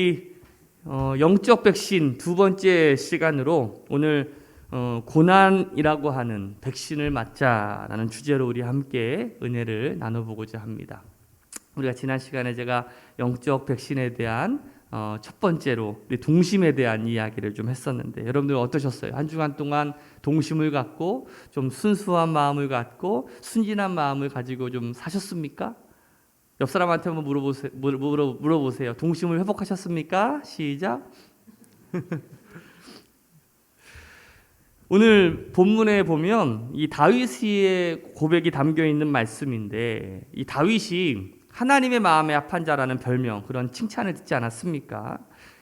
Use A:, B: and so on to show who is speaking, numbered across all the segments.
A: 우리 영적 백신 두 번째 시간으로 오늘 고난이라고 하는 백신을 맞자라는 주제로 우리 함께 은혜를 나눠보고자 합니다. 우리가 지난 시간에 제가 영적 백신에 대한 첫 번째로 우리 동심에 대한 이야기를 좀 했었는데 여러분들 어떠셨어요? 한 주간 동안 동심을 갖고 좀 순수한 마음을 갖고 순진한 마음을 가지고 좀 사셨습니까? 옆 사람한테 한번 물어보세요. 동심을 회복하셨습니까? 시작. 오늘 본문에 보면 이 다윗의 고백이 담겨 있는 말씀인데 이 다윗이 하나님의 마음에 합한 자라는 별명, 그런 칭찬을 듣지 않았습니까?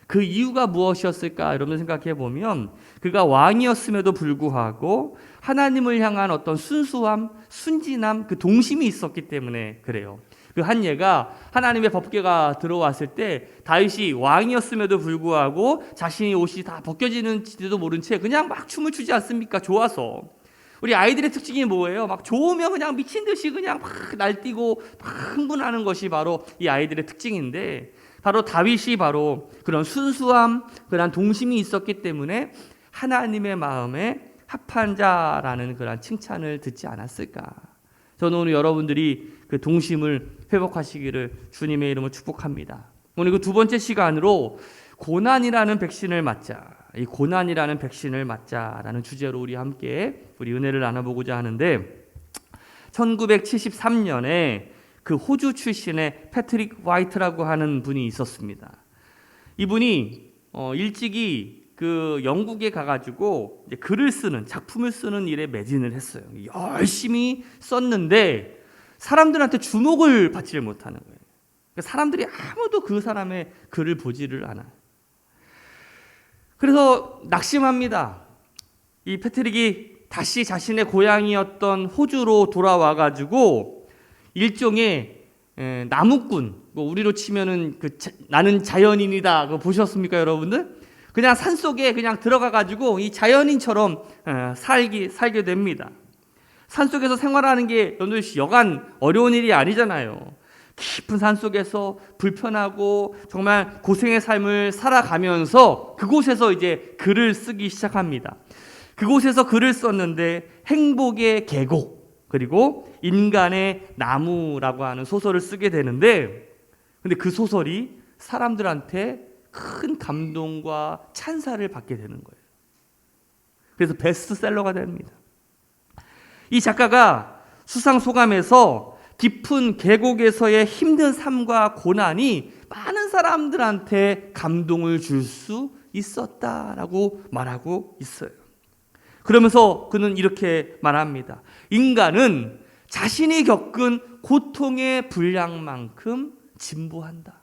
A: 그 이유가 무엇이었을까? 여러분 생각해 보면 그가 왕이었음에도 불구하고 하나님을 향한 어떤 순수함, 순진함, 그 동심이 있었기 때문에 그래요. 그 한 예가 하나님의 법궤가 들어왔을 때 다윗이 왕이었음에도 불구하고 자신의 옷이 다 벗겨지는지도 모른 채 그냥 막 춤을 추지 않습니까? 좋아서. 우리 아이들의 특징이 뭐예요? 막 좋으면 그냥 미친 듯이 그냥 막 날뛰고 막 흥분하는 것이 바로 이 아이들의 특징인데 바로 다윗이 바로 그런 순수함, 그런 동심이 있었기 때문에 하나님의 마음에 합한 자라는 그런 칭찬을 듣지 않았을까? 저는 오늘 여러분들이 그 동심을 회복하시기를 주님의 이름으로 축복합니다. 오늘 그 두 번째 시간으로 고난이라는 백신을 맞자, 이 고난이라는 백신을 맞자라는 주제로 우리 함께 우리 은혜를 나눠보고자 하는데 1973년에 그 호주 출신의 패트릭 화이트라고 하는 분이 있었습니다. 이분이 일찍이 그 영국에 가가지고 이제 글을 쓰는, 작품을 쓰는 일에 매진을 했어요. 열심히 썼는데 사람들한테 주목을 받지를 못하는 거예요. 그러니까 사람들이 아무도 그 사람의 글을 보지를 않아요. 그래서 낙심합니다. 이 패트릭이 다시 자신의 고향이었던 호주로 돌아와가지고 일종의 나무꾼, 우리로 치면은 나는 자연인이다. 그거 보셨습니까, 여러분들? 그냥 산 속에 그냥 들어가가지고 이 자연인처럼 살게 됩니다. 산 속에서 생활하는 게 여간 어려운 일이 아니잖아요. 깊은 산 속에서 불편하고 정말 고생의 삶을 살아가면서 그곳에서 이제 글을 쓰기 시작합니다. 그곳에서 글을 썼는데 행복의 계곡 그리고 인간의 나무라고 하는 소설을 쓰게 되는데 근데 그 소설이 사람들한테 큰 감동과 찬사를 받게 되는 거예요. 그래서 베스트셀러가 됩니다. 이 작가가 수상소감에서 깊은 계곡에서의 힘든 삶과 고난이 많은 사람들한테 감동을 줄 수 있었다라고 말하고 있어요. 그러면서 그는 이렇게 말합니다. 인간은 자신이 겪은 고통의 분량만큼 진보한다.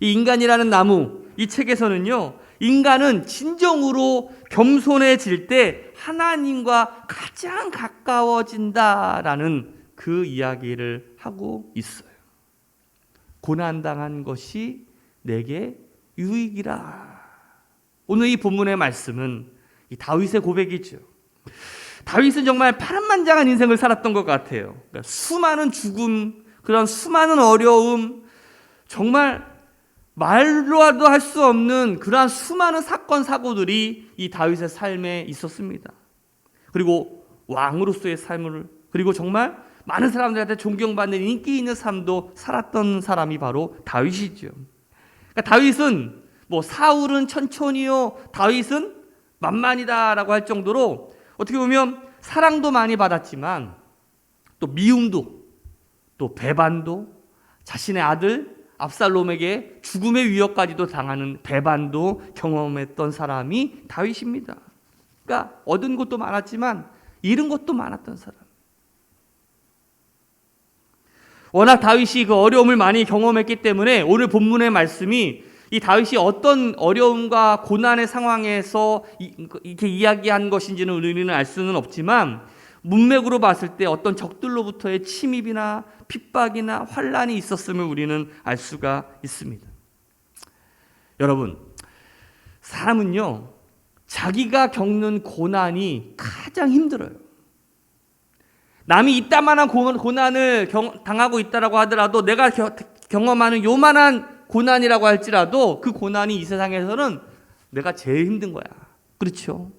A: 이 인간이라는 나무, 이 책에서는요, 인간은 진정으로 겸손해질 때 하나님과 가장 가까워진다라는 그 이야기를 하고 있어요. 고난당한 것이 내게 유익이라. 오늘 이 본문의 말씀은 이 다윗의 고백이죠. 다윗은 정말 파란만장한 인생을 살았던 것 같아요. 그러니까 수많은 죽음, 그런 수많은 어려움, 정말 말로도 할 수 없는 그러한 수많은 사건 사고들이 이 다윗의 삶에 있었습니다. 그리고 왕으로서의 삶을, 그리고 정말 많은 사람들한테 존경받는 인기 있는 삶도 살았던 사람이 바로 다윗이죠. 그러니까 다윗은 사울은 천천히요, 다윗은 만만이다라고 할 정도로 어떻게 보면 사랑도 많이 받았지만 또 미움도, 또 배반도, 자신의 아들 압살롬에게 죽음의 위협까지도 당하는 배반도 경험했던 사람이 다윗입니다. 그러니까 얻은 것도 많았지만 잃은 것도 많았던 사람. 워낙 다윗이 그 어려움을 많이 경험했기 때문에 오늘 본문의 말씀이 이 다윗이 어떤 어려움과 고난의 상황에서 이렇게 이야기한 것인지는 우리는 알 수는 없지만 문맥으로 봤을 때 어떤 적들로부터의 침입이나 핍박이나 환난이 있었음을 우리는 알 수가 있습니다. 여러분, 사람은요, 자기가 겪는 고난이 가장 힘들어요. 남이 이따만한 고난을 당하고 있다라고 하더라도 내가 경험하는 요만한 고난이라고 할지라도 그 고난이 이 세상에서는 내가 제일 힘든 거야. 그렇죠?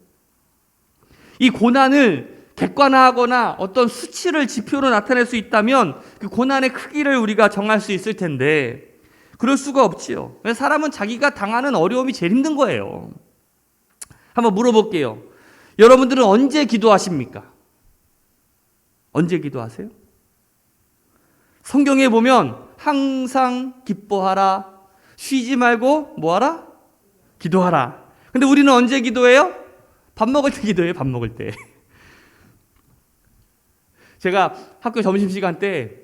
A: 이 고난을 객관화하거나 어떤 수치를 지표로 나타낼 수 있다면 그 고난의 크기를 우리가 정할 수 있을 텐데 그럴 수가 없지요. 사람은 자기가 당하는 어려움이 제일 힘든 거예요. 한번 물어볼게요. 여러분들은 언제 기도하십니까? 언제 기도하세요? 성경에 보면 항상 기뻐하라, 쉬지 말고 뭐하라? 기도하라. 근데 우리는 언제 기도해요? 밥 먹을 때 기도해요. 밥 먹을 때. 제가 학교 점심시간 때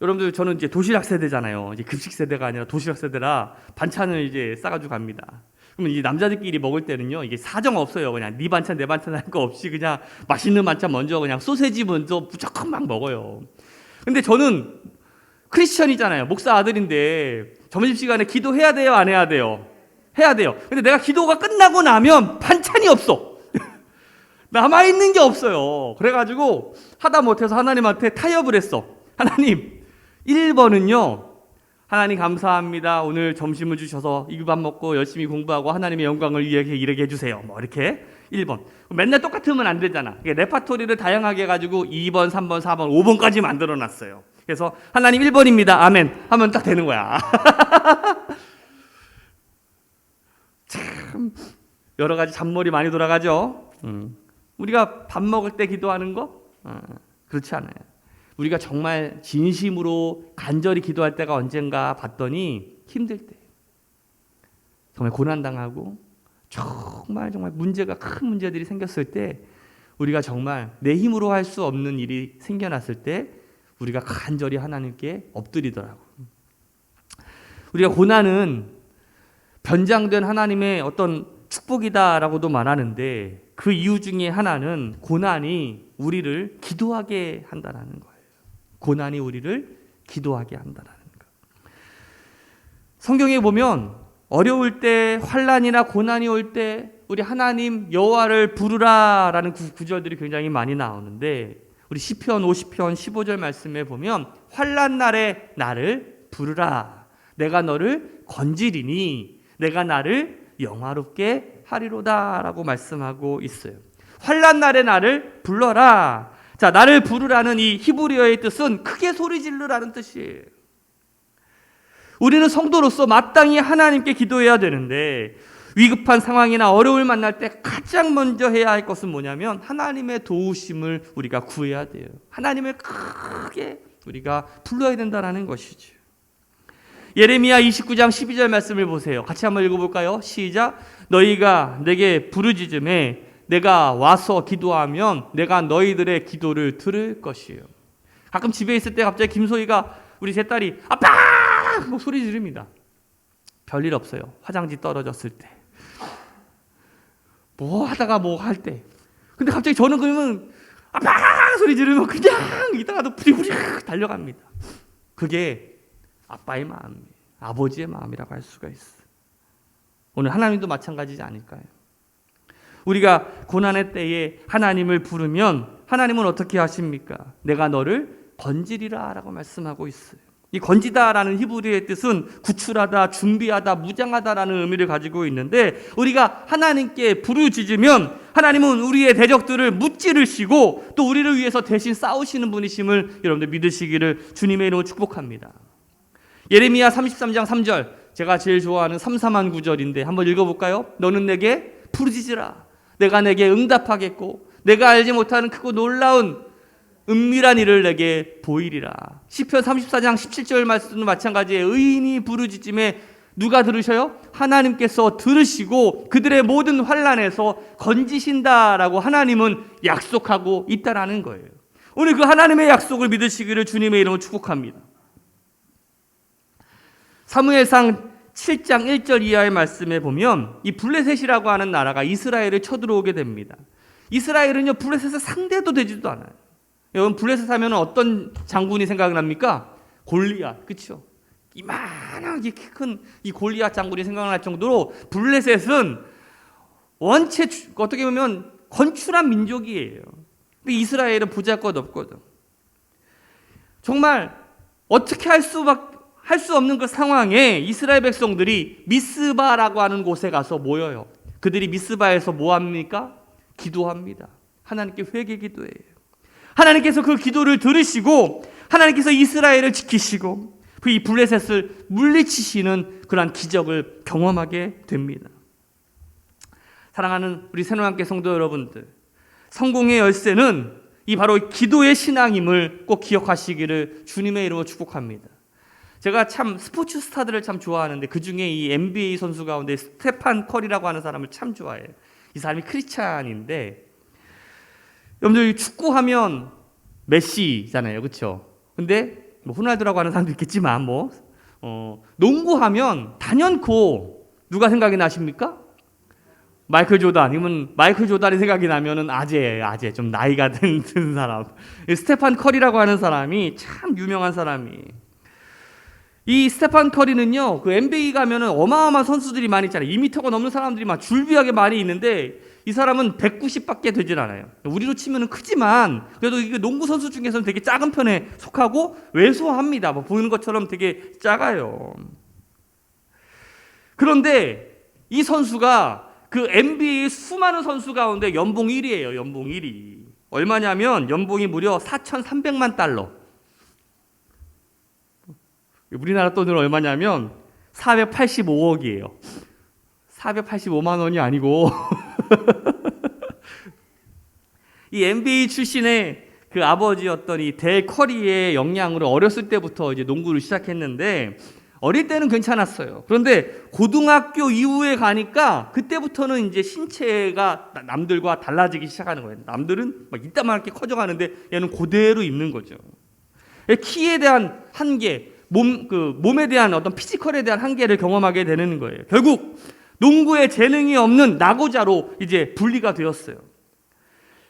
A: 여러분들 저는 이제 도시락 세대잖아요. 이제 급식 세대가 아니라 도시락 세대라 반찬을 이제 싸가지고 갑니다. 그러면 이 남자들끼리 먹을 때는요, 이게 사정 없어요. 그냥 네 반찬 내 반찬 할 거 없이 그냥 맛있는 반찬 먼저 그냥 소세지 먼저 무조건 막 먹어요. 근데 저는 크리스천이잖아요. 목사 아들인데 점심시간에 기도해야 돼요, 안 해야 돼요? 해야 돼요. 근데 내가 기도가 끝나고 나면 반찬이 없어. 남아있는 게 없어요. 그래가지고 하다 못해서 하나님한테 타협을 했어. 하나님, 1번은요, 하나님 감사합니다. 오늘 점심을 주셔서 이 밥 먹고 열심히 공부하고 하나님의 영광을 위해 일하게 해주세요. 뭐 이렇게 1번. 맨날 똑같으면 안 되잖아. 레파토리를 다양하게 해가지고 2번, 3번, 4번, 5번까지 만들어놨어요. 그래서 하나님 1번입니다. 아멘. 하면 딱 되는 거야. 참 여러 가지 잔머리 많이 돌아가죠. 우리가 밥 먹을 때 기도하는 거? 그렇지 않아요. 우리가 정말 진심으로 간절히 기도할 때가 언젠가 봤더니 힘들 때, 정말 고난당하고 정말 문제가 큰 문제들이 생겼을 때, 우리가 정말 내 힘으로 할 수 없는 일이 생겨났을 때 우리가 간절히 하나님께 엎드리더라고. 우리가 고난은 변장된 하나님의 어떤 축복이다라고도 말하는데 그 이유 중에 하나는 고난이 우리를 기도하게 한다는 거예요. 고난이 우리를 기도하게 한다는 것. 성경에 보면 어려울 때, 환난이나 고난이 올 때 우리 하나님 여호와를 부르라라는 구절들이 굉장히 많이 나오는데, 우리 시편 50편 15절 말씀에 보면 환난 날에 나를 부르라, 내가 너를 건지리니 내가 나를 영화롭게 하리로다라고 말씀하고 있어요. 환난 날에 나를 불러라. 자, 나를 부르라는 이 히브리어의 뜻은 크게 소리 지르라는 뜻이에요. 우리는 성도로서 마땅히 하나님께 기도해야 되는데, 위급한 상황이나 어려움을 만날 때 가장 먼저 해야 할 것은 뭐냐면 하나님의 도우심을 우리가 구해야 돼요. 하나님을 크게 우리가 불러야 된다는 것이죠. 예레미야 29장 12절 말씀을 보세요. 같이 한번 읽어볼까요? 시작. 너희가 내게 부르짖음에 내가 와서 기도하면 내가 너희들의 기도를 들을 것이에요. 가끔 집에 있을 때 갑자기 김소희가, 우리 제 딸이 아빠! 뭐 소리 지릅니다. 별일 없어요. 화장지 떨어졌을 때, 뭐 하다가 뭐 할 때. 근데 갑자기 저는 그러면 아빠! 소리 지르면 그냥 이따가도 부리부리 달려갑니다. 그게 아빠의 마음이에요. 아버지의 마음이라고 할 수가 있어요. 오늘 하나님도 마찬가지지 않을까요? 우리가 고난의 때에 하나님을 부르면 하나님은 어떻게 하십니까? 내가 너를 건지리라 라고 말씀하고 있어요. 이 건지다라는 히브리어의 뜻은 구출하다, 준비하다, 무장하다라는 의미를 가지고 있는데, 우리가 하나님께 부르짖으면 하나님은 우리의 대적들을 무찌르시고 또 우리를 위해서 대신 싸우시는 분이심을 여러분들 믿으시기를 주님의 이름으로 축복합니다. 예레미야 33장 3절, 제가 제일 좋아하는 삼삼한 구절인데 한번 읽어볼까요? 너는 내게 부르짖으라. 내가 내게 응답하겠고 내가 알지 못하는 크고 놀라운 은밀한 일을 내게 보이리라. 시편 34장 17절 말씀도 마찬가지예요. 의인이 부르짖음에 누가 들으셔요? 하나님께서 들으시고 그들의 모든 환난에서 건지신다라고 하나님은 약속하고 있다라는 거예요. 오늘 그 하나님의 약속을 믿으시기를 주님의 이름으로 축복합니다. 사무엘상 7장 1절 이하의 말씀에 보면 이 블레셋이라고 하는 나라가 이스라엘을 쳐들어오게 됩니다. 이스라엘은요, 블레셋의 상대도 되지도 않아요. 여러분, 블레셋 하면 어떤 장군이 생각납니까? 골리앗, 그렇죠? 이만하게 키 큰 이 골리앗 장군이 생각날 정도로 블레셋은 원체 어떻게 보면 건출한 민족이에요. 근데 이스라엘은 보잘것없거든. 정말 어떻게 할 할 수 없는 그 상황에 이스라엘 백성들이 미스바라고 하는 곳에 가서 모여요. 그들이 미스바에서 뭐 합니까? 기도합니다. 하나님께 회개 기도해요. 하나님께서 그 기도를 들으시고 하나님께서 이스라엘을 지키시고 이 블레셋을 물리치시는 그러한 기적을 경험하게 됩니다. 사랑하는 우리 새노랑교회 성도 여러분들, 성공의 열쇠는 이 바로 기도의 신앙임을 꼭 기억하시기를 주님의 이름으로 축복합니다. 제가 참 스포츠 스타들을 참 좋아하는데 그 중에 이 NBA 선수 가운데 스테판 커리라고 하는 사람을 참 좋아해요. 이 사람이 크리스찬인데, 여러분들 축구하면 메시잖아요, 그렇죠? 근데 뭐 호날두라고 하는 사람도 있겠지만 농구하면 단연코 누가 생각이 나십니까? 마이클 조단. 이건 마이클 조단이 생각이 나면은 아재 좀 나이가 든 사람. 스테판 커리라고 하는 사람이 참 유명한 사람이. 이 스테판 커리는요, 그 NBA 가면은 어마어마한 선수들이 많이 있잖아요. 2m가 넘는 사람들이 막 줄비하게 많이 있는데 이 사람은 190밖에 되질 않아요. 우리로 치면은 크지만 그래도 이게 농구 선수 중에서는 되게 작은 편에 속하고 왜소합니다. 보이는 것처럼 되게 작아요. 그런데 이 선수가 그 NBA 수많은 선수 가운데 연봉 1위예요. 연봉 1위. 얼마냐면 연봉이 무려 4,300만 달러. 우리나라 돈으로 얼마냐면 485억이에요. 485만 원이 아니고 이 NBA 출신의 그 아버지였던 이 델 커리의 영향으로 어렸을 때부터 이제 농구를 시작했는데 어릴 때는 괜찮았어요. 그런데 고등학교 이후에 가니까 그때부터는 이제 신체가 남들과 달라지기 시작하는 거예요. 남들은 막 이따만하게 커져가는데 얘는 그대로 있는 거죠. 키에 대한 한계, 몸에 대한 어떤 피지컬에 대한 한계를 경험하게 되는 거예요. 결국 농구에 재능이 없는 낙오자로 이제 분리가 되었어요.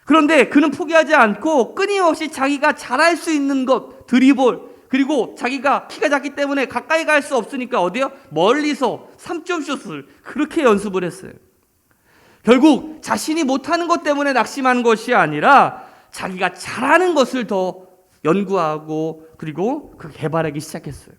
A: 그런데 그는 포기하지 않고 끊임없이 자기가 잘할 수 있는 것, 드리블, 그리고 자기가 키가 작기 때문에 가까이 갈 수 없으니까 어디요? 멀리서 3점 슛을 그렇게 연습을 했어요. 결국 자신이 못하는 것 때문에 낙심한 것이 아니라 자기가 잘하는 것을 더 연구하고 그리고 그 개발하기 시작했어요.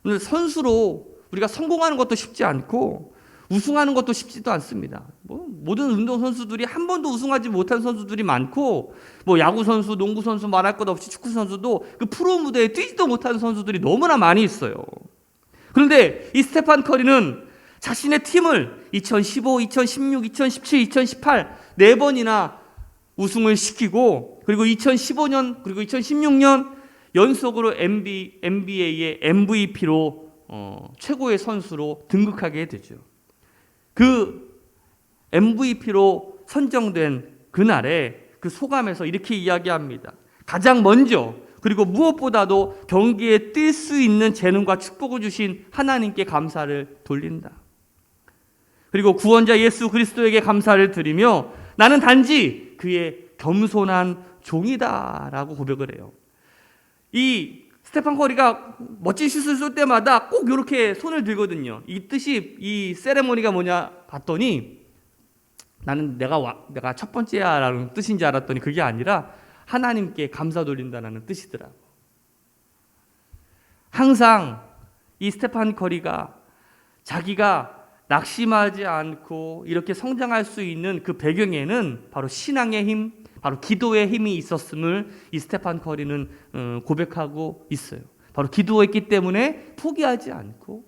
A: 오늘 선수로 우리가 성공하는 것도 쉽지 않고 우승하는 것도 쉽지도 않습니다. 모든 운동 선수들이 한 번도 우승하지 못한 선수들이 많고 야구 선수, 농구 선수 말할 것 없이 축구 선수도 그 프로 무대에 뛰지도 못하는 선수들이 너무나 많이 있어요. 그런데 이 스테판 커리는 자신의 팀을 2015, 2016, 2017, 2018 네 번이나 우승을 시키고 그리고 2015년 그리고 2016년 연속으로 NBA의 MVP로 최고의 선수로 등극하게 되죠. 그 MVP로 선정된 그날에 그 소감에서 이렇게 이야기합니다. 가장 먼저 그리고 무엇보다도 경기에 뛸 수 있는 재능과 축복을 주신 하나님께 감사를 돌린다. 그리고 구원자 예수 그리스도에게 감사를 드리며 나는 단지 그의 겸손한 종이다라고 고백을 해요. 이 스테판 커리가 멋진 슛을 쏠 때마다 꼭 이렇게 손을 들거든요. 이 뜻이 이 세레모니가 뭐냐 봤더니 나는 내가 첫 번째야라는 뜻인지 알았더니 그게 아니라 하나님께 감사 돌린다는 뜻이더라고. 항상 이 스테판 커리가 자기가 낙심하지 않고 이렇게 성장할 수 있는 그 배경에는 바로 신앙의 힘, 바로 기도의 힘이 있었음을 이 스테판 커리는 고백하고 있어요. 바로 기도했기 때문에 포기하지 않고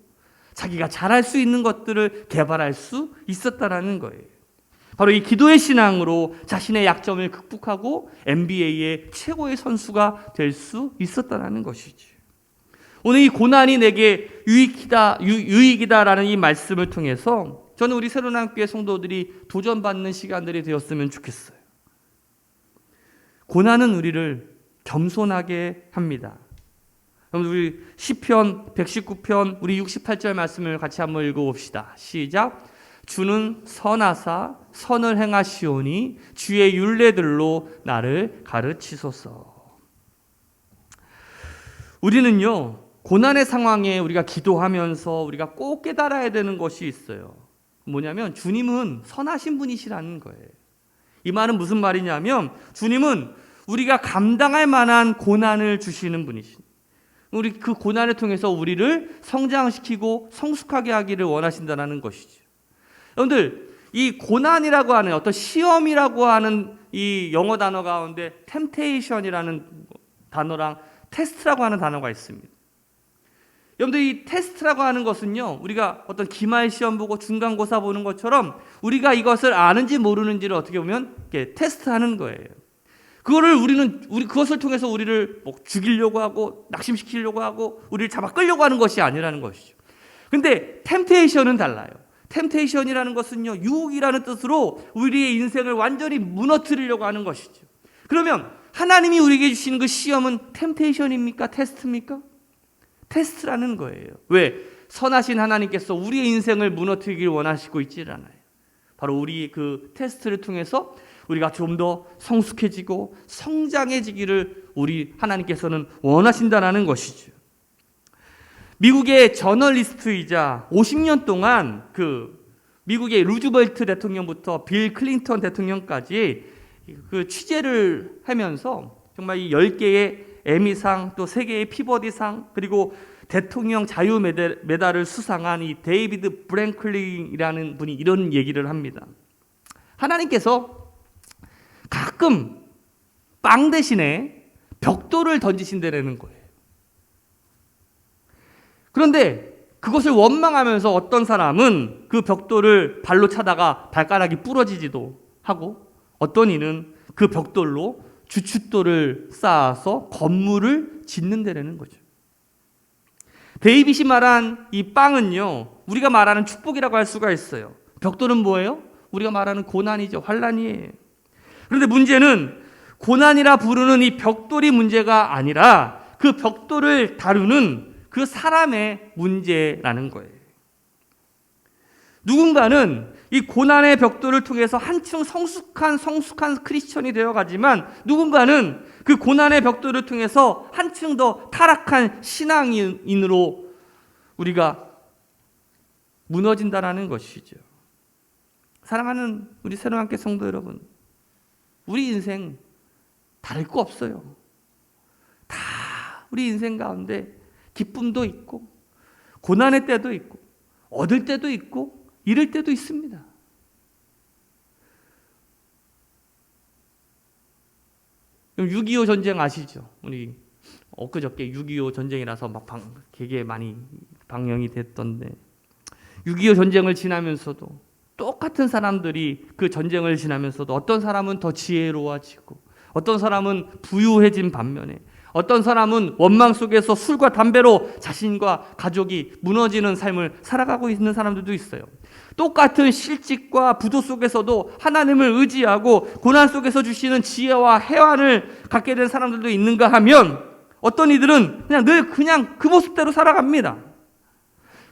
A: 자기가 잘할 수 있는 것들을 개발할 수 있었다라는 거예요. 바로 이 기도의 신앙으로 자신의 약점을 극복하고 NBA의 최고의 선수가 될 수 있었다라는 것이지. 오늘 이 고난이 내게 유익이다라는 이 말씀을 통해서 저는 우리 새로운교회 성도들이 도전받는 시간들이 되었으면 좋겠어요. 고난은 우리를 겸손하게 합니다. 그럼 우리 시편 119편 우리 68절 말씀을 같이 한번 읽어봅시다. 시작. 주는 선하사 선을 행하시오니 주의 율례들로 나를 가르치소서. 우리는요 고난의 상황에 우리가 기도하면서 우리가 꼭 깨달아야 되는 것이 있어요. 뭐냐면 주님은 선하신 분이시라는 거예요. 이 말은 무슨 말이냐면 주님은 우리가 감당할 만한 고난을 주시는 분이십니다. 우리 그 고난을 통해서 우리를 성장시키고 성숙하게 하기를 원하신다는 것이죠. 여러분들, 이 고난이라고 하는 어떤 시험이라고 하는 이 영어 단어 가운데 temptation이라는 단어랑 테스트라고 하는 단어가 있습니다. 여러분들, 이 테스트라고 하는 것은요, 우리가 어떤 기말 시험 보고 중간고사 보는 것처럼 우리가 이것을 아는지 모르는지를 어떻게 보면 이렇게 테스트하는 거예요. 그것을 통해서 우리를 뭐 죽이려고 하고 낙심시키려고 하고 우리를 잡아 끌려고 하는 것이 아니라는 것이죠. 근데 템테이션은 달라요. 템테이션이라는 것은요, 유혹이라는 뜻으로 우리의 인생을 완전히 무너뜨리려고 하는 것이죠. 그러면 하나님이 우리에게 주시는 그 시험은 템테이션입니까? 테스트입니까? 테스트라는 거예요. 왜? 선하신 하나님께서 우리의 인생을 무너뜨리길 원하시고 있지 않아요. 바로 우리 그 테스트를 통해서 우리가 좀 더 성숙해지고 성장해지기를 우리 하나님께서는 원하신다는 것이죠. 미국의 저널리스트이자 50년 동안 그 미국의 루즈벨트 대통령부터 빌 클린턴 대통령까지 그 취재를 하면서 정말 이 10개의 에미상, 또 3개의 피버디상, 그리고 대통령 자유 메달을 수상한 이 데이비드 브랭클린이라는 분이 이런 얘기를 합니다. 하나님께서 가끔 빵 대신에 벽돌을 던지신다는 거예요. 그런데 그것을 원망하면서 어떤 사람은 그 벽돌을 발로 차다가 발가락이 부러지지도 하고, 어떤 이는 그 벽돌로 주춧돌을 쌓아서 건물을 짓는다는 거죠. 데이빗이 말한 이 빵은요, 우리가 말하는 축복이라고 할 수가 있어요. 벽돌은 뭐예요? 우리가 말하는 고난이죠. 환난이에요. 그런데 문제는 고난이라 부르는 이 벽돌이 문제가 아니라 그 벽돌을 다루는 그 사람의 문제라는 거예요. 누군가는 이 고난의 벽돌을 통해서 한층 성숙한 크리스천이 되어가지만, 누군가는 그 고난의 벽돌을 통해서 한층 더 타락한 신앙인으로 우리가 무너진다는 것이죠. 사랑하는 우리 새로운교회 성도 여러분, 우리 인생 다를 거 없어요. 다 우리 인생 가운데 기쁨도 있고 고난의 때도 있고 얻을 때도 있고 잃을 때도 있습니다. 그럼 6.25 전쟁 아시죠? 우리 엊그저께 6.25 전쟁이라서 막 되게 많이 방영이 됐던데, 6.25 전쟁을 지나면서도 똑같은 사람들이 그 전쟁을 지나면서도 어떤 사람은 더 지혜로워지고 어떤 사람은 부유해진 반면에 어떤 사람은 원망 속에서 술과 담배로 자신과 가족이 무너지는 삶을 살아가고 있는 사람들도 있어요. 똑같은 실직과 부도 속에서도 하나님을 의지하고 고난 속에서 주시는 지혜와 해안을 갖게 된 사람들도 있는가 하면, 어떤 이들은 늘 그 모습대로 살아갑니다.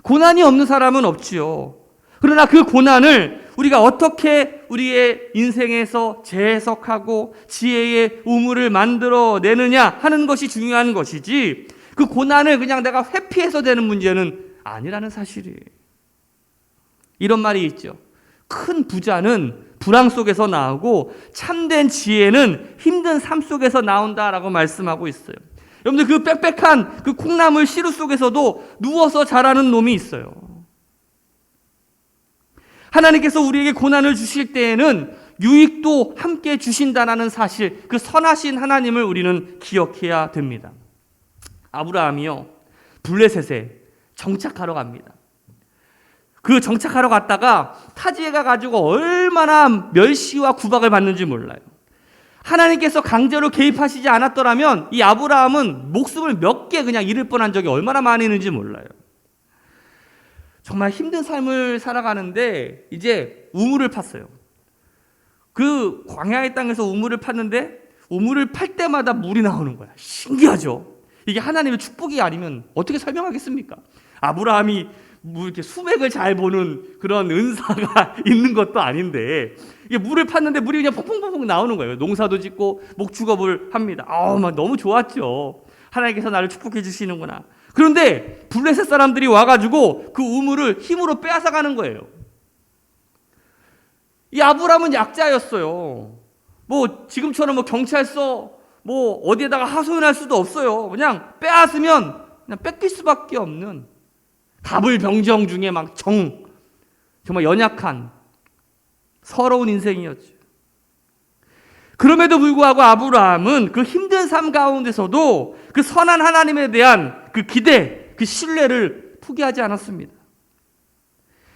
A: 고난이 없는 사람은 없지요. 그러나 그 고난을 우리가 어떻게 우리의 인생에서 재해석하고 지혜의 우물을 만들어내느냐 하는 것이 중요한 것이지, 그 고난을 그냥 내가 회피해서 되는 문제는 아니라는 사실이에요. 이런 말이 있죠. 큰 부자는 불황 속에서 나오고 참된 지혜는 힘든 삶 속에서 나온다라고 말씀하고 있어요. 여러분들, 그 빽빽한 그 콩나물 시루 속에서도 누워서 자라는 놈이 있어요. 하나님께서 우리에게 고난을 주실 때에는 유익도 함께 주신다는 사실, 그 선하신 하나님을 우리는 기억해야 됩니다. 아브라함이요, 블레셋에 정착하러 갑니다. 그 정착하러 갔다가 타지에 가가지고 얼마나 멸시와 구박을 받는지 몰라요. 하나님께서 강제로 개입하시지 않았더라면 이 아브라함은 목숨을 몇 개 그냥 잃을 뻔한 적이 얼마나 많이 있는지 몰라요. 정말 힘든 삶을 살아가는데 이제 우물을 팠어요. 그 광야의 땅에서 우물을 팠는데 우물을 팔 때마다 물이 나오는 거야. 신기하죠? 이게 하나님의 축복이 아니면 어떻게 설명하겠습니까? 아브라함이 뭐 이렇게 수맥을 잘 보는 그런 은사가 있는 것도 아닌데, 이게 물을 팠는데 물이 그냥 퐁퐁퐁 나오는 거예요. 농사도 짓고 목축업을 합니다. 막 너무 좋았죠. 하나님께서 나를 축복해 주시는구나. 그런데 블레셋 사람들이 와가지고 그 우물을 힘으로 빼앗아가는 거예요. 이 아브라함은 약자였어요. 뭐 지금처럼 뭐 경찰서 뭐 어디에다가 하소연할 수도 없어요. 그냥 빼앗으면 그냥 뺏길 수밖에 없는 가불병정 중에 막 정말 연약한 서러운 인생이었죠. 그럼에도 불구하고 아브라함은 그 힘든 삶 가운데서도 그 선한 하나님에 대한 그 기대, 그 신뢰를 포기하지 않았습니다.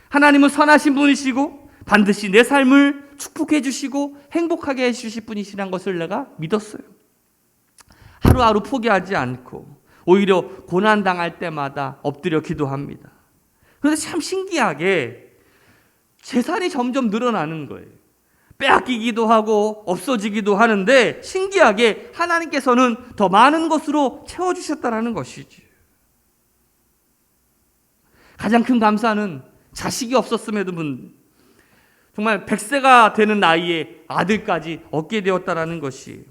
A: 하나님은 선하신 분이시고 반드시 내 삶을 축복해 주시고 행복하게 해주실 분이시라는 것을 내가 믿었어요. 하루하루 포기하지 않고 오히려 고난당할 때마다 엎드려 기도합니다. 그런데 참 신기하게 재산이 점점 늘어나는 거예요. 빼앗기기도 하고 없어지기도 하는데 신기하게 하나님께서는 더 많은 것으로 채워주셨다는 것이지. 가장 큰 감사는 자식이 없었음에도 정말 100세가 되는 나이에 아들까지 얻게 되었다는 것이,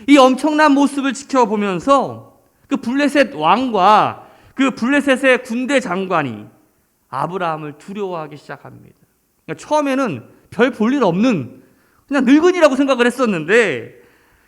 A: 이 엄청난 모습을 지켜보면서 그 블레셋 왕과 그 블레셋의 군대 장관이 아브라함을 두려워하기 시작합니다. 그러니까 처음에는 별 볼 일 없는 그냥 늙은이라고 생각을 했었는데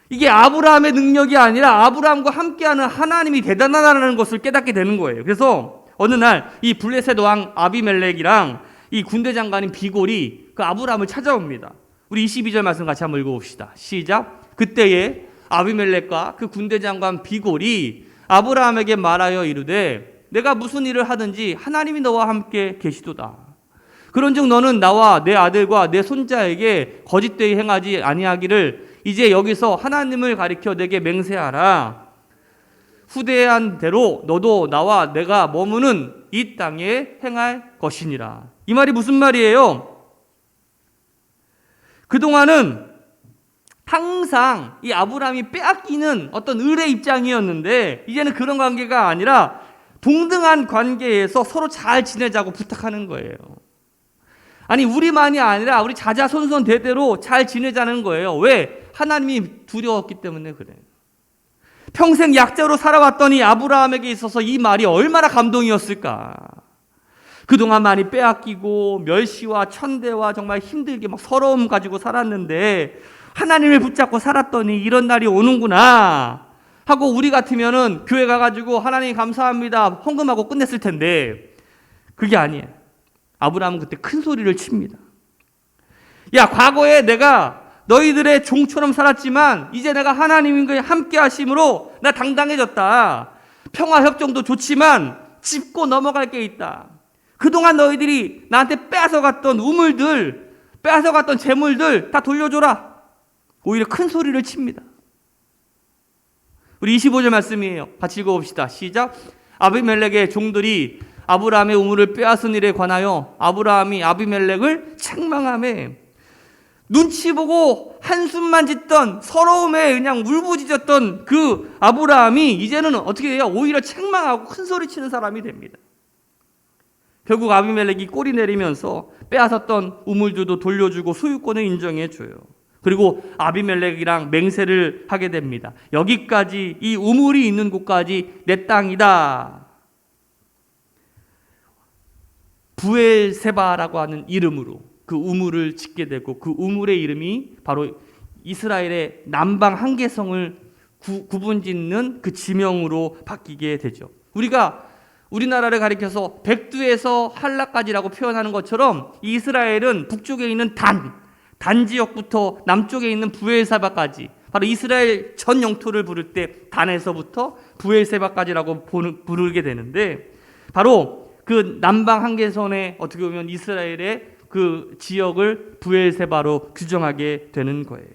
A: 이게 아브라함의 능력이 아니라 아브라함과 함께하는 하나님이 대단하다는 것을 깨닫게 되는 거예요. 그래서 어느 날 이 블레셋 왕 아비멜렉이랑 이 군대 장관인 비골이 그 아브라함을 찾아옵니다. 우리 22절 말씀 같이 한번 읽어봅시다. 시작. 그때에 아비멜렉과 그 군대 장관 비골이 아브라함에게 말하여 이르되 내가 무슨 일을 하든지 하나님이 너와 함께 계시도다. 그런즉 너는 나와 내 아들과 내 손자에게 거짓되이 행하지 아니하기를 이제 여기서 하나님을 가리켜 내게 맹세하라. 후대한 대로 너도 나와 내가 머무는 이 땅에 행할 것이니라. 이 말이 무슨 말이에요? 그동안은 항상 이 아브라함이 빼앗기는 어떤 을의 입장이었는데 이제는 그런 관계가 아니라 동등한 관계에서 서로 잘 지내자고 부탁하는 거예요. 아니 우리만이 아니라 우리 자자손손 대대로 잘 지내자는 거예요. 왜? 하나님이 두려웠기 때문에 그래요. 평생 약자로 살아왔더니 아브라함에게 있어서 이 말이 얼마나 감동이었을까. 그동안 많이 빼앗기고 멸시와 천대와 정말 힘들게 막 서러움 가지고 살았는데 하나님을 붙잡고 살았더니 이런 날이 오는구나 하고 우리 같으면은 교회 가가지고 하나님 감사합니다 헌금하고 끝냈을 텐데 그게 아니에요. 아브라함은 그때 큰 소리를 칩니다. 야, 과거에 내가 너희들의 종처럼 살았지만 이제 내가 하나님과 함께 하심으로 나 당당해졌다. 평화협정도 좋지만 짚고 넘어갈 게 있다. 그동안 너희들이 나한테 빼앗아갔던 우물들, 빼앗아갔던 재물들 다 돌려줘라. 오히려 큰 소리를 칩니다. 우리 25절 말씀이에요. 같이 읽어봅시다. 시작. 아비멜렉의 종들이 아브라함의 우물을 빼앗은 일에 관하여 아브라함이 아비멜렉을 책망하며 눈치 보고 한숨만 짓던 서러움에 그냥 울부짖었던 그 아브라함이 이제는 어떻게 해요? 오히려 책망하고 큰 소리 치는 사람이 됩니다. 결국 아비멜렉이 꼬리 내리면서 빼앗았던 우물들도 돌려주고 소유권을 인정해줘요. 그리고 아비멜렉이랑 맹세를 하게 됩니다. 여기까지 이 우물이 있는 곳까지 내 땅이다. 부엘세바라고 하는 이름으로 그 우물을 짓게 되고 그 우물의 이름이 바로 이스라엘의 남방 한계성을 구분짓는 그 지명으로 바뀌게 되죠. 우리가 우리나라를 가리켜서 백두에서 한라까지라고 표현하는 것처럼 이스라엘은 북쪽에 있는 단 지역부터 남쪽에 있는 부엘세바까지 바로 이스라엘 전 영토를 부를 때 단에서부터 부엘세바까지라고 부르게 되는데 바로 그 남방 한계선에 어떻게 보면 이스라엘의 그 지역을 부엘세바로 규정하게 되는 거예요.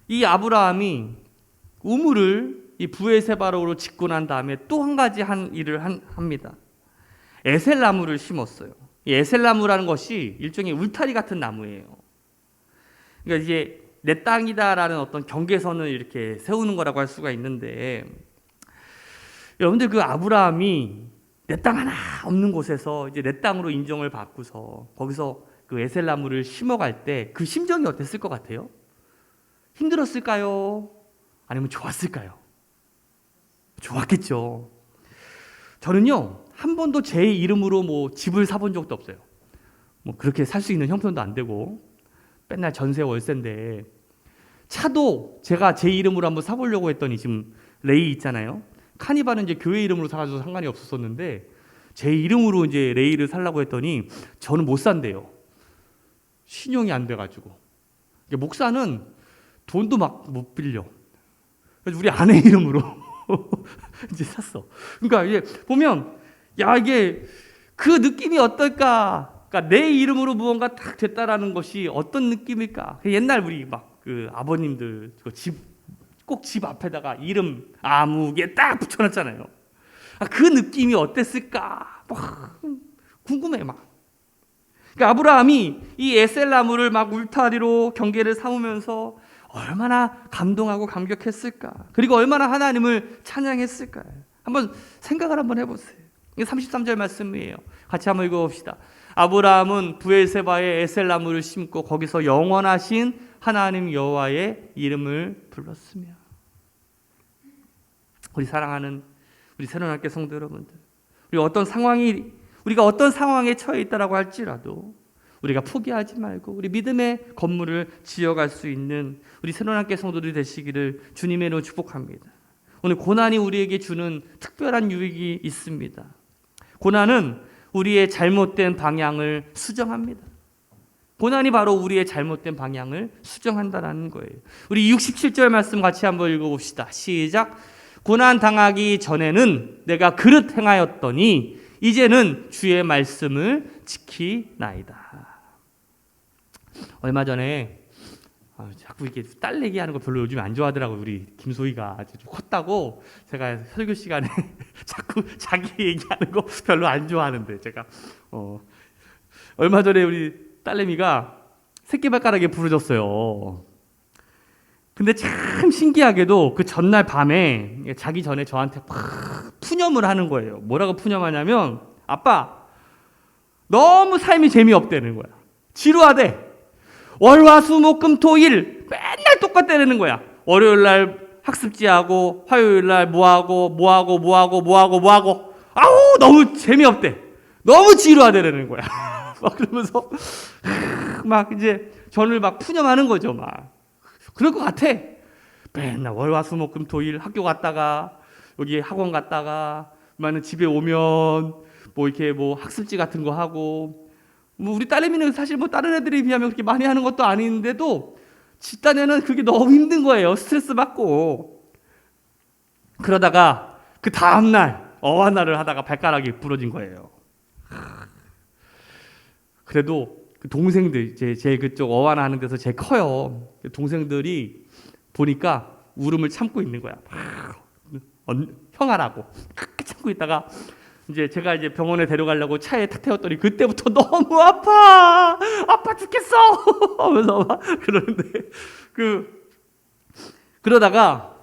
A: 이 아브라함이 우물을 이 부엘세바로 짓고 난 다음에 또 한 가지 한 일을 합니다. 에셀나무를 심었어요. 이 에셀나무라는 것이 일종의 울타리 같은 나무예요. 그러니까 이제 내 땅이다라는 어떤 경계선을 이렇게 세우는 거라고 할 수가 있는데 여러분들 그 아브라함이 내 땅 하나 없는 곳에서 이제 내 땅으로 인정을 받고서 거기서 그 에셀나무를 심어갈 때 그 심정이 어땠을 것 같아요? 힘들었을까요? 아니면 좋았을까요? 좋았겠죠. 저는요 한 번도 제 이름으로 뭐 집을 사본 적도 없어요. 뭐 그렇게 살 수 있는 형편도 안 되고 맨날 전세 월세인데 차도 제가 제 이름으로 한번 사보려고 했더니 지금 레이 있잖아요. 카니발은 이제 교회 이름으로 사가지고 상관이 없었었는데 제 이름으로 이제 레이를 살라고 했더니 저는 못 산대요. 신용이 안 돼가지고. 목사는 돈도 막 못 빌려. 그래서 우리 아내 이름으로 이제 샀어. 그러니까 이게 보면 야 이게 그 느낌이 어떨까? 그러니까 내 이름으로 무언가 딱 됐다라는 것이 어떤 느낌일까? 옛날 우리 막 그 아버님들 꼭 집 앞에다가 이름 아무개 딱 붙여놨잖아요. 그 느낌이 어땠을까? 막 궁금해 막. 그러니까 아브라함이 이 에셀나무를 막 울타리로 경계를 삼으면서 얼마나 감동하고 감격했을까? 그리고 얼마나 하나님을 찬양했을까? 한번 생각을 한번 해보세요. 이게 33절 말씀이에요. 같이 한번 읽어봅시다. 아브라함은 브엘세바에 에셀나무를 심고 거기서 영원하신 하나님 여호와의 이름을 불렀으며. 우리 사랑하는 우리 새로운학교 성도 여러분들, 우리가 어떤 상황에 처해 있다라고 할지라도 우리가 포기하지 말고 우리 믿음의 건물을 지어갈 수 있는 우리 새로운학교 성도들이 되시기를 주님의 이름으로 축복합니다. 오늘 고난이 우리에게 주는 특별한 유익이 있습니다. 고난은 우리의 잘못된 방향을 수정합니다. 고난이 바로 우리의 잘못된 방향을 수정한다는 거예요. 우리 67절 말씀 같이 한번 읽어봅시다. 시작. 고난 당하기 전에는 내가 그릇 행하였더니 이제는 주의 말씀을 지키나이다. 얼마 전에 자꾸 이렇게 딸 얘기하는 거 별로 요즘 안 좋아하더라고요. 우리 김소희가 아주 좀 컸다고 제가 설교 시간에 자꾸 자기 얘기하는 거 별로 안 좋아하는데 제가 얼마 전에 우리 딸내미가 새끼발가락에 부러졌어요. 근데 참 신기하게도 그 전날 밤에 자기 전에 저한테 막 푸념을 하는 거예요. 뭐라고 푸념하냐면 아빠 너무 삶이 재미없다는 거야. 지루하대. 월화수목금토일 맨날 똑같다는 거야. 월요일날 학습지하고 화요일날 뭐하고 아우 너무 재미없대. 너무 지루하다는 거야. 막 그러면서 막 이제 저를 막 푸념하는 거죠. 막 그럴 것 같아. 맨날 월화수목금토일 학교 갔다가 여기 학원 갔다가 집에 오면 뭐 이렇게 뭐 학습지 같은 거 하고 뭐 우리 딸내미는 사실 뭐 다른 애들에 비하면 그렇게 많이 하는 것도 아닌데도 집단에는 그게 너무 힘든 거예요. 스트레스 받고. 그러다가 그 다음날 어한날을 하다가 발가락이 부러진 거예요. 그래도 그 동생들 제 그쪽 어한 하는 데서 제일 커요. 동생들이 보니까 울음을 참고 있는 거야. 형아라고 참고 있다가 이제 제가 이제 병원에 데려가려고 차에 탁 태웠더니 그때부터 너무 아파 죽겠어 하면서 막 그러는데 그러다가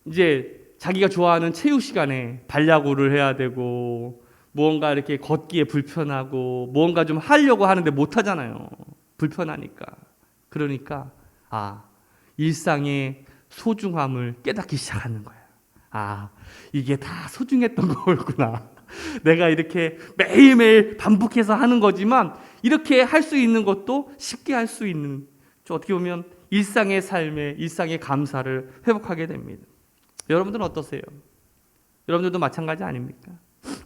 A: 이제 자기가 좋아하는 체육 시간에 발야구를 해야 되고 무언가 이렇게 걷기에 불편하고 무언가 좀 하려고 하는데 못 하잖아요. 불편하니까. 그러니까 일상의 소중함을 깨닫기 시작하는 거야. 이게 다 소중했던 거였구나. 내가 이렇게 매일매일 반복해서 하는 거지만 이렇게 할 수 있는 것도 쉽게 할 수 있는, 어떻게 보면 일상의 삶에 일상의 감사를 회복하게 됩니다. 여러분들은 어떠세요? 여러분들도 마찬가지 아닙니까?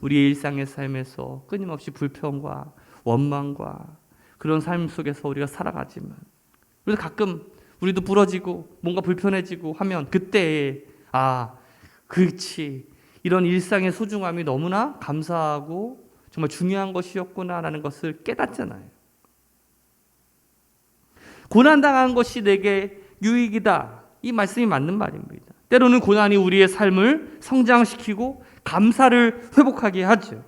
A: 우리의 일상의 삶에서 끊임없이 불평과 원망과 그런 삶 속에서 우리가 살아가지만 그래서 가끔 우리도 부러지고 뭔가 불편해지고 하면 그때 그렇지, 이런 일상의 소중함이 너무나 감사하고 정말 중요한 것이었구나라는 것을 깨닫잖아요. 고난당한 것이 내게 유익이다, 이 말씀이 맞는 말입니다. 때로는 고난이 우리의 삶을 성장시키고 감사를 회복하게 하죠.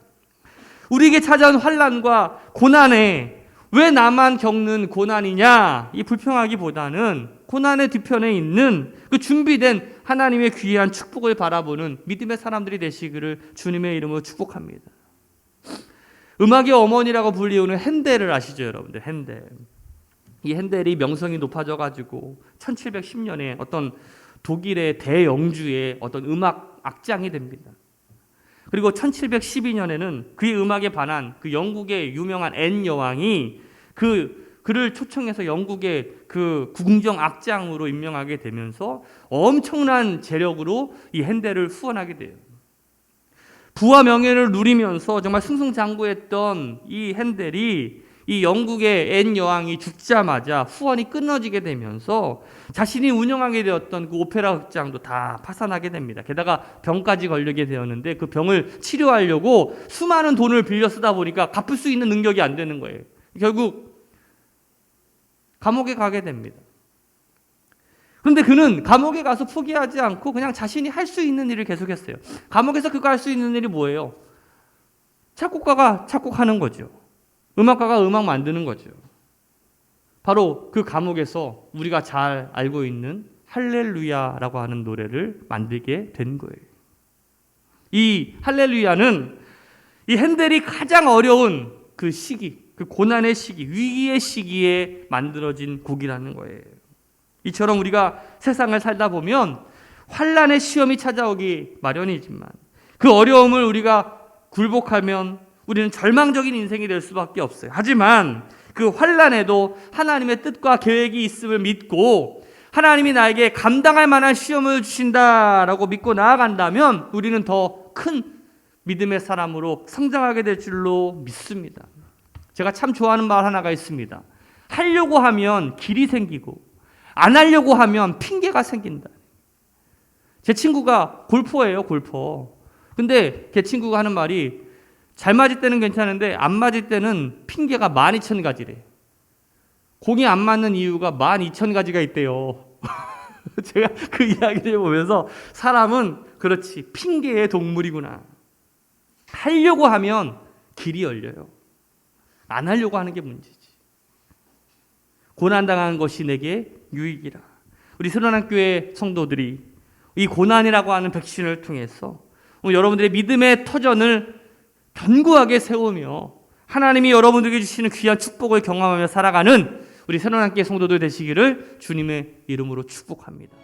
A: 우리에게 찾아온 환난과 고난에 왜 나만 겪는 고난이냐, 이 불평하기보다는 고난의 뒤편에 있는 그 준비된 하나님의 귀한 축복을 바라보는 믿음의 사람들이 되시기를 주님의 이름으로 축복합니다. 음악의 어머니라고 불리우는 핸델을 아시죠, 여러분들? 핸델. 이 핸델이 명성이 높아져가지고 1710년에 어떤 독일의 대영주의 어떤 음악 악장이 됩니다. 그리고 1712년에는 그의 음악에 반한 그 영국의 유명한 앤 여왕이 그 그를 초청해서 영국의 그 궁정 악장으로 임명하게 되면서 엄청난 재력으로 이 핸델을 후원하게 돼요. 부와 명예를 누리면서 정말 승승장구했던 이 핸델이 이 영국의 앤 여왕이 죽자마자 후원이 끊어지게 되면서 자신이 운영하게 되었던 그 오페라 극장도 다 파산하게 됩니다. 게다가 병까지 걸리게 되었는데 그 병을 치료하려고 수많은 돈을 빌려 쓰다 보니까 갚을 수 있는 능력이 안 되는 거예요. 결국 감옥에 가게 됩니다. 그런데 그는 감옥에 가서 포기하지 않고 그냥 자신이 할 수 있는 일을 계속했어요. 감옥에서 그가 할 수 있는 일이 뭐예요? 작곡가가 작곡하는 거죠. 음악가가 음악 만드는 거죠. 바로 그 감옥에서 우리가 잘 알고 있는 할렐루야라고 하는 노래를 만들게 된 거예요. 이 할렐루야는 이 핸델이 가장 어려운 그 시기, 그 고난의 시기, 위기의 시기에 만들어진 곡이라는 거예요. 이처럼 우리가 세상을 살다 보면 환난의 시험이 찾아오기 마련이지만 그 어려움을 우리가 굴복하면 우리는 절망적인 인생이 될 수밖에 없어요. 하지만 그 환난에도 하나님의 뜻과 계획이 있음을 믿고 하나님이 나에게 감당할 만한 시험을 주신다라고 믿고 나아간다면 우리는 더 큰 믿음의 사람으로 성장하게 될 줄로 믿습니다. 제가 참 좋아하는 말 하나가 있습니다. 하려고 하면 길이 생기고 안 하려고 하면 핑계가 생긴다. 제 친구가 골퍼예요, 골퍼. 근데 제 친구가 하는 말이 잘 맞을 때는 괜찮은데 안 맞을 때는 핑계가 12,000가지래. 공이 안 맞는 이유가 12,000가지가 있대요. 제가 그 이야기를 보면서 사람은 그렇지, 핑계의 동물이구나. 하려고 하면 길이 열려요. 안 하려고 하는 게 문제지. 고난당한 것이 내게 유익이라. 우리 새로난교회 성도들이 이 고난이라고 하는 백신을 통해서 여러분들의 믿음의 터전을 견고하게 세우며 하나님이 여러분들에게 주시는 귀한 축복을 경험하며 살아가는 우리 새로난교회 성도들 되시기를 주님의 이름으로 축복합니다.